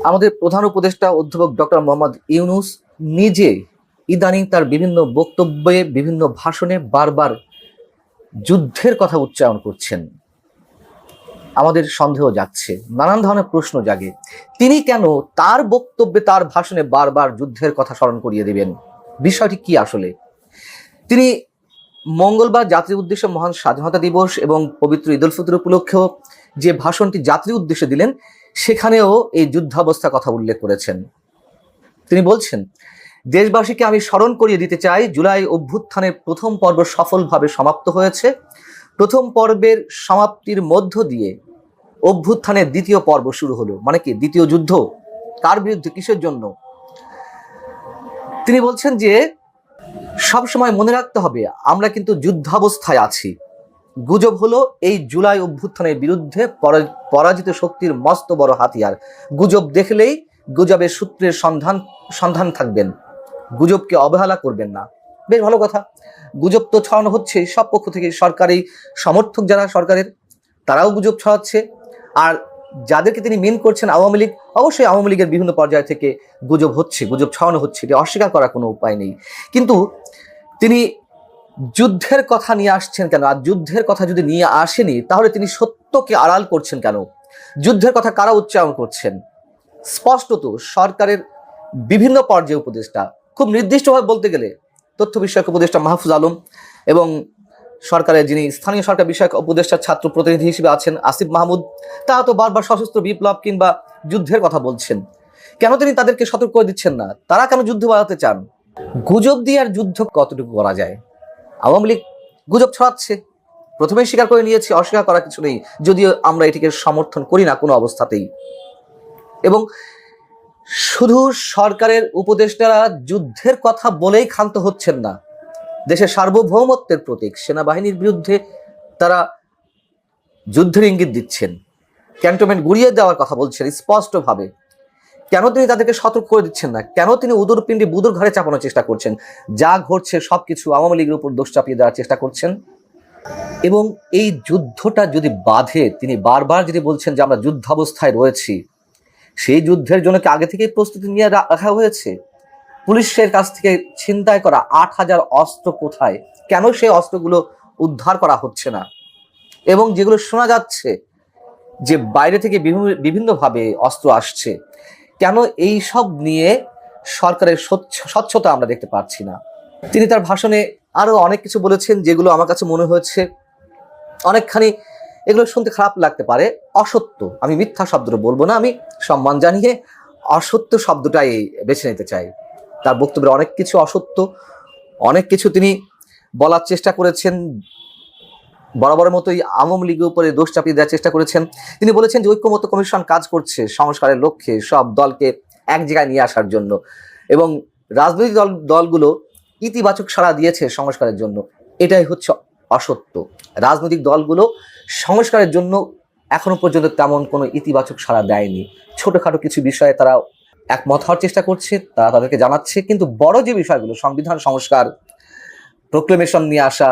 আমাদের প্রধান উপদেষ্টা অধ্যাপক ডক্টর মোহাম্মদ ইউনূস নিজে ইদানিং তার বিভিন্ন বক্তব্যে, বিভিন্ন ভাষণে বারবার যুদ্ধের কথা উচ্চারণ করছেন। আমাদের সন্দেহ যাচ্ছে, নানান ধরনের প্রশ্ন জাগে, তিনি কেন তার বক্তব্যে, তার ভাষণে বারবার যুদ্ধের কথা স্মরণ করিয়ে দেবেন? বিষয়টি কি আসলে? তিনি মঙ্গলবার জাতির উদ্দেশ্যে মহান স্বাধীনতা দিবস এবং পবিত্র ঈদ উল ফিতর উপলক্ষেও যে ভাষণটি জাতির উদ্দেশ্যে দিলেন, সেখানেও এই যুদ্ধাবস্থার কথা উল্লেখ করেছেন। তিনি বলছেন, দেশবাসীকে আমি স্মরণ করিয়ে দিতে চাই, জুলাই অভ্যুত্থানের প্রথম পর্ব সফলভাবে সমাপ্ত হয়েছে। প্রথম পর্বের সমাপ্তির মধ্য দিয়ে অভ্যুত্থানের দ্বিতীয় পর্ব শুরু হলো। মানে কি? দ্বিতীয় যুদ্ধ। কার বিরুদ্ধে? কিসের জন্য? তিনি বলছেন যে সবসময় মনে রাখতে হবে, আমরা কিন্তু যুদ্ধাবস্থায় আছি। গুজব হলো এই জুলাই অভ্যুত্থানের বিরুদ্ধে পরাজিত শক্তির মস্ত বড় হাতিয়ার। গুজব দেখলেই গুজবের সূত্রের সন্ধান থাকবেন, গুজবকে অবহেলা করবেন না। বেশ ভালো কথা। গুজব তো ছড়ানো হচ্ছে সব পক্ষ থেকে। সরকারি সমর্থক যারা সরকারের, তারাও গুজব ছড়াচ্ছে। আর যাদেরকে তিনি মিন করছেন, আওয়ামী লীগ, অবশ্যই আওয়ামী লীগের বিভিন্ন পর্যায় থেকে গুজব হচ্ছে, গুজব ছড়ানো হচ্ছে, এটা অস্বীকার করার কোনো উপায় নেই। কিন্তু তিনি যুদ্ধের কথা নিয়ে আসছেন কেন? আর যুদ্ধের কথা যদি নিয়ে আসেনি, তাহলে তিনি সত্যকে আড়াল করছেন কেন? যুদ্ধের কথা কারা উচ্চারণ করছেন? স্পষ্টত সরকারের বিভিন্ন পর্যায়ে উপদেষ্টা, খুব নির্দিষ্টভাবে বলতে গেলে তথ্য বিষয়ক উপদেষ্টা মাহফুজ আলম এবং সরকারের যিনি স্থানীয় সরকার বিষয়ক উপদেষ্টা ছাত্র প্রতিনিধি হিসেবে আছেন আসিফ মাহমুদ, তারা তো বারবার সশস্ত্র বিপ্লব কিংবা যুদ্ধের কথা বলছেন। কেন তিনি তাদেরকে সতর্ক করে দিচ্ছেন না? তারা কেন যুদ্ধ বাড়াতে চান? গুজব দিয়ে আর যুদ্ধ কতটুকু করা যায়? আওয়ামী লীগ গুজব ছড়াচ্ছে, প্রথমেই স্বীকার করে নিয়েছি, অস্বীকার করার কিছু নেই, যদিও আমরা এটিকে সমর্থন করি না কোনো অবস্থাতেই। এবং শুধু সরকারের উপদেষ্টারা যুদ্ধের কথা বলেই ক্ষান্ত হচ্ছেন না। দেশের সার্বভৌমত্বের প্রতীক সেনাবাহিনীর বিরুদ্ধে তারা যুদ্ধের ইঙ্গিত দিচ্ছেন, ক্যান্টনমেন্ট গুড়িয়ে দেওয়ার কথা বলছেন স্পষ্টভাবে। কেন তিনি তাদেরকে সতর্ক করে দিচ্ছেন না? কেন তিনি উদুর পিণ্ডি বুদুর ঘরে চাপানোর চেষ্টা করছেন? যা ঘটছে সবকিছু আওয়ামী লীগের উপর দোষ চাপিয়ে দেওয়ার চেষ্টা করছেন। এবং এই যুদ্ধটা যদি বাধে, তিনি বারবার যদি বলছেন যে আমরা যুদ্ধাবস্থায় রয়েছি, সেই যুদ্ধের জন্য কি আগে থেকেই প্রস্তুতি নিয়ে রাখা হয়েছে? পুলিশের কাছ থেকে ছিনতাই করা 8,000 অস্ত্র কোথায়? কেন সেই অস্ত্রগুলো উদ্ধার করা হচ্ছে না? এবং যেগুলো শোনা যাচ্ছে যে বাইরে থেকে বিভিন্নভাবে অস্ত্র আসছে, কেন এই সব নিয়ে সরকারের স্বচ্ছতা আমরা দেখতে পাচ্ছি না? তিনি তার ভাষণে আরো অনেক কিছু বলেছেন, যেগুলো আমার কাছে মনে হয়েছে অনেকখানি, এগুলো শুনতে খারাপ লাগতে পারে, অসত্য। আমি মিথ্যা শব্দটা বলবো না, আমি সম্মান জানিয়ে অসত্য শব্দটাই বেছে নিতে চাই। তার বক্তব্যে অনেক কিছু অসত্য, অনেক কিছু তিনি বলার চেষ্টা করেছেন, বরাবরের মতোই আওয়ামী লীগের উপরে দোষ চাপিয়ে দেওয়ার চেষ্টা করেছেন। তিনি বলেছেন যে ঐক্যমত্য কমিশন কাজ করছে সংস্কারের লক্ষ্যে, সব দলকে এক জায়গায় নিয়ে আসার জন্য, এবং রাজনৈতিক দলগুলো ইতিবাচক সাড়া দিয়েছে সংস্কারের জন্য। এটাই হচ্ছে অসত্য। রাজনৈতিক দলগুলো সংস্কারের জন্য এখনো পর্যন্ত তেমন কোনো ইতিবাচক সাড়া দেয়নি। ছোটখাটো কিছু বিষয়ে তারা একমত হওয়ার চেষ্টা করছে, তারা তাদেরকে জানাচ্ছে, কিন্তু বড় যে বিষয়গুলো, সংবিধান সংস্কার, প্রোক্লেমেশন নিয়ে আসা,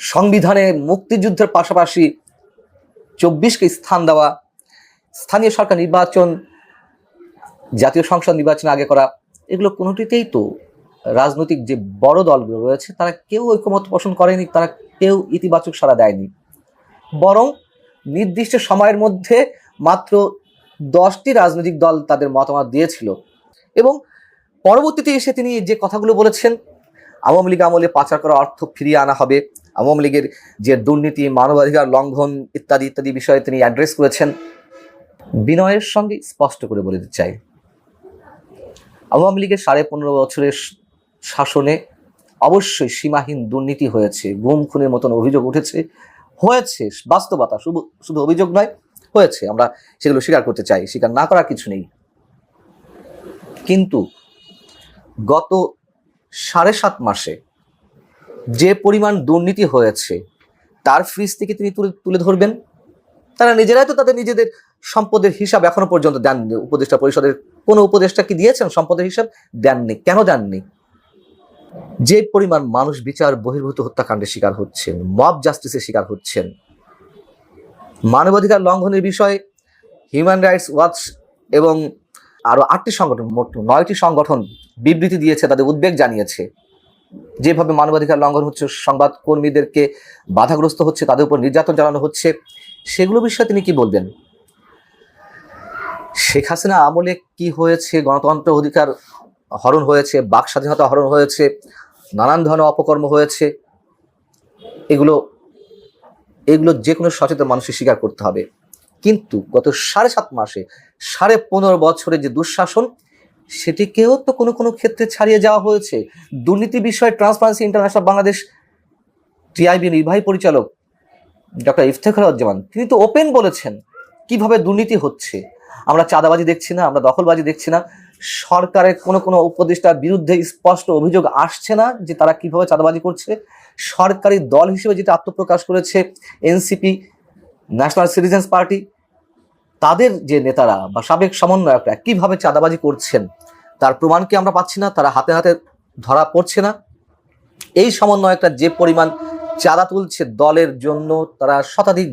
সংবিধানে মুক্তিযুদ্ধের পাশাপাশি 24কে স্থান দেওয়া, স্থানীয় সরকার নির্বাচন জাতীয় সংসদ নির্বাচন আগে করা, এগুলো কোনোটিতেই তো রাজনৈতিক যে বড় দলগুলো রয়েছে তারা কেউ ঐক্যমত পোষণ করেনি, তারা কেউ ইতিবাচক সাড়া দেয়নি। বরং নির্দিষ্ট সময়ের মধ্যে মাত্র 10টি রাজনৈতিক দল তাদের মতামত দিয়েছিল। এবং পরবর্তীতে এসে তিনি যে কথাগুলো বলেছেন, আওয়ামী লীগ আমলে পাচার করা অর্থ ফিরিয়ে আনা হবে, আওয়ামী লীগের যে দুর্নীতি, মানবাধিকার লঙ্ঘন ইত্যাদি ইত্যাদি বিষয়ে তিনি অ্যাড্রেস করেছেন। বিনয়ের সঙ্গে স্পষ্ট করে বলে দিতে চাই, আওয়ামী লীগের 15.5 বছরের শাসনে অবশ্যই সীমাহীন দুর্নীতি হয়েছে, গুম খুনের মতন অভিযোগ উঠেছে, হয়েছে, বাস্তবতা, শুধু অভিযোগ নয়, হয়েছে। আমরা সেগুলো স্বীকার করতে চাই, স্বীকার না করার কিছু নেই। কিন্তু গত 7.5 মাসে যে পরিমাণ দুর্নীতি হয়েছে তার ফ্রিজ থেকে তিনি তুলে ধরবেন? তারা নিজেরাই তো তাদের নিজেদের সম্পদের হিসাব এখনো পর্যন্ত দেননি। উপদেষ্টা পরিষদের কোনো উপদেষ্টা কি দিয়েছেন সম্পদের হিসাব? দেননি। কেন দেননি? যে পরিমাণ মানুষ বিচার বহির্ভূত হত্যাকাণ্ডের শিকার হচ্ছেন, মব জাস্টিসের শিকার হচ্ছেন, মানবাধিকার লঙ্ঘনের বিষয়ে হিউম্যান রাইটস ওয়াচ এবং আরো 8টি সংগঠন, মোট 9টি সংগঠন বিবৃতি দিয়েছে, তাদের উদ্বেগ জানিয়েছে। যেভাবে মানবাধিকার লঙ্ঘন হচ্ছে, সংবাদ কর্মীদেরকে বাধাগ্রস্ত হচ্ছে, তাদের উপর নির্যাতন চালানো হচ্ছে, সেগুলো বিষয়ে তিনি কি বলবেন? শেখ হাসিনা আমলে কি হয়েছে? গণতন্ত্র অধিকার হরণ হয়েছে, বাক স্বাধীনতা হরণ হয়েছে, নানান ধরনের অপকর্ম হয়েছে। এগুলো যে কোনো সচেতন মানুষের স্বীকার করতে হবে। কিন্তু গত 7.5 মাসে, 15.5 বছরে যে দুঃশাসন, সেটিকেও তো কোনো কোনো ক্ষেত্রে ছাড়িয়ে যাওয়া হয়েছে। দুর্নীতি বিষয়ে ট্রান্সপারেন্সি ইন্টারন্যাশনাল বাংলাদেশ টিআইবি নির্বাহী পরিচালক ডক্টর ইফতেখারুজ্জামান, তিনি তো ওপেন বলেছেন কিভাবে দুর্নীতি হচ্ছে। আমরা চাঁদাবাজি দেখছি না, আমরা দখলবাজি দেখছি না। সরকারের কোনো উপদেষ্টার বিরুদ্ধে স্পষ্ট অভিযোগ আসছে না যে তারা কিভাবে চাঁদাবাজি করছে। সরকারি দল হিসেবে যেটা আত্মপ্রকাশ করেছে এনসিপি, ন্যাশনাল সিটিজেন্স পার্টি, তাদের যে নেতারা বা সাবেক সমন্বয়করা কিভাবে চাঁদাবাজি করছেন তার প্রমাণ কি আমরা পাচ্ছি না? তারা হাতে হাতে ধরা পড়ছে না? এই সমন্বয়করা যে পরিমাণ চাঁদা তুলছে দলের জন্য, তারা শতাধিক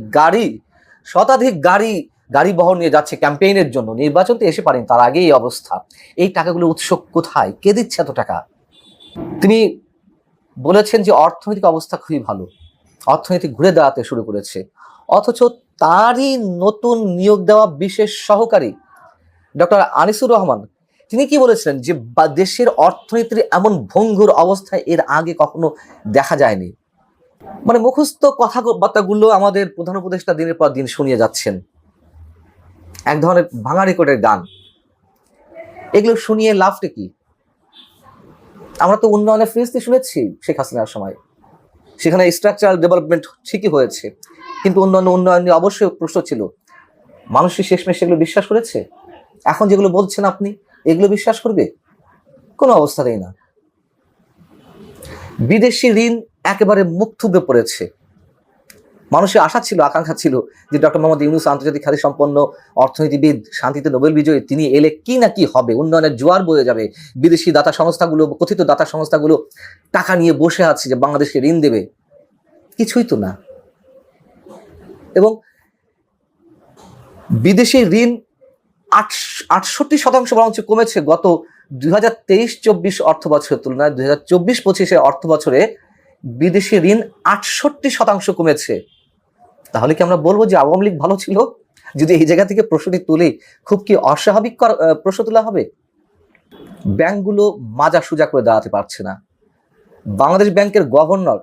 গাড়ি বহর নিয়ে যাচ্ছে ক্যাম্পেইনের জন্য। নির্বাচন তো এসে পারেনি, তার আগেই এই অবস্থা। এই টাকাগুলো উৎস কোথায়? কে দিচ্ছে এত টাকা? তিনি বলেছেন যে অর্থনৈতিক অবস্থা খুবই ভালো, অর্থনীতি ঘুরে দাঁড়াতে শুরু করেছে, অথচ তারই নতুন নিয়োগ দেওয়া বিশেষ সহকারী ডক্টর আনিসুর রহমান, তিনি কি বলেছিলেন যে দেশের অর্থনীতির এমন ভঙ্গুর অবস্থায় এর আগে কখনো দেখা যায়নি। মানে মুখস্থ কথাবার্তাগুলো আমাদের প্রধান উপদেষ্টা দিনের পর দিন শুনিয়ে যাচ্ছেন, এক ধরনের ভাঙা রেকর্ডের গান। এগুলো শুনিয়ে লাভটা কি? আমরা তো উন্নয়নের ফিরিস্তি শুনেছি শেখ হাসিনার সময়, সেখানে স্ট্রাকচারাল ডেভেলপমেন্ট ঠিকই হয়েছে, কিন্তু উন্নয়ন নিয়ে অবশ্যই প্রশ্ন ছিল। মানুষই শেষমেশ সেগুলো বিশ্বাস করেছে। এখন যেগুলো বলছেন আপনি, এগুলো বিশ্বাস করবে? কোনো অবস্থাতেই না। বিদেশি ঋণ একেবারে মুখ থুবড়ে পড়েছে। মানুষের আশা ছিল, আকাঙ্ক্ষা ছিল যে ডক্টর মোহাম্মদ ইউনূস আন্তর্জাতিক খ্যাতি সম্পন্ন অর্থনীতিবিদ, শান্তিতে নোবেল বিজয়ী, তিনি এলে কি না কি হবে, উন্নয়নের জোয়ার বয়ে যাবে। বিদেশি দাতা সংস্থাগুলো, কথিত দাতা সংস্থাগুলো টাকা নিয়ে বসে আছে যে বাংলাদেশকে ঋণ দেবে। কিছুই তো না। এবং বিদেশি ঋণ 68% বরঞ্চ কমেছে গত 2023-24 অর্থ বছরের তুলনায়। 2024-25 অর্থ বছরে বিদেশি ঋণ 68% কমেছে। তাহলে কি আমরা বলবো যে আওয়ামী লীগ ভালো ছিল? যদি এই জায়গা থেকে প্রশ্নটি তুলি, খুব কি অস্বাভাবিক প্রশ্ন তোলা হবে? ব্যাংকগুলো মাজা সুজা করে দাঁড়াতে পারছে না। বাংলাদেশ ব্যাংকের গভর্নর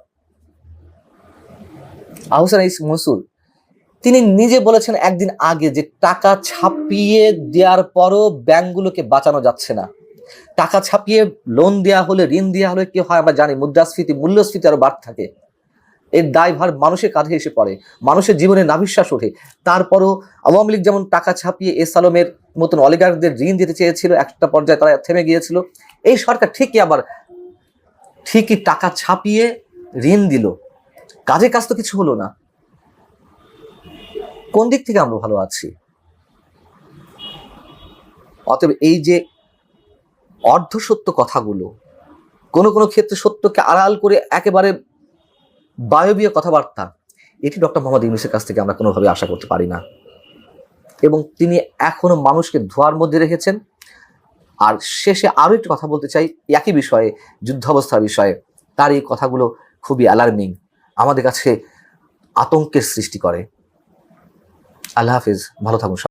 আহসান ইস মনসুর, তিনি নিজে বলেছেন একদিন আগে যে টাকা ছাপিয়ে দেওয়ার পরও ব্যাংকগুলোকে বাঁচানো যাচ্ছে না। টাকা ছাপিয়ে লোন দেওয়া হলে, ঋণ দেওয়া হলে কি হয় আমরা জানি, মুদ্রাস্ফীতি, মূল্যস্ফীতি আরো বাড়তে থাকে। এর দায়ভার মানুষের কাঁধে এসে পড়ে, মানুষের জীবনে নাভিশ্বাস ওঠে। তারপরও আওয়ামী লীগ যেমন টাকা ছাপিয়ে এস আলমের মতন অলিগারদের ঋণ দিতে চেয়েছিল, একটা পর্যায়ে তারা থেমে গিয়েছিল। এই সরকার ঠিকই টাকা ছাপিয়ে ঋণ দিল, কাজ তো কিছু হলো না। কোন দিক থেকে আমরা ভালো আছি? অতএব এই যে অর্ধসত্য কথাগুলো, কোনো ক্ষেত্রে সত্যকে আড়াল করে একেবারে বায়বীয় কথাবার্তা, এটি ডক্টর মোহাম্মদ ইউনূসের কাছ থেকে আমরা কোনোভাবে আশা করতে পারি না। এবং তিনি এখনো মানুষকে ধোয়ার মধ্যে রেখেছেন। আর শেষে আরো একটু কথা বলতে চাই একই বিষয়ে, যুদ্ধাবস্থার বিষয়ে। তার এই কথাগুলো খুবই অ্যালার্মিং, আমাদের কাছে আতঙ্কের সৃষ্টি করে। আল্লাহ হাফিজ, ভালো থাকুন।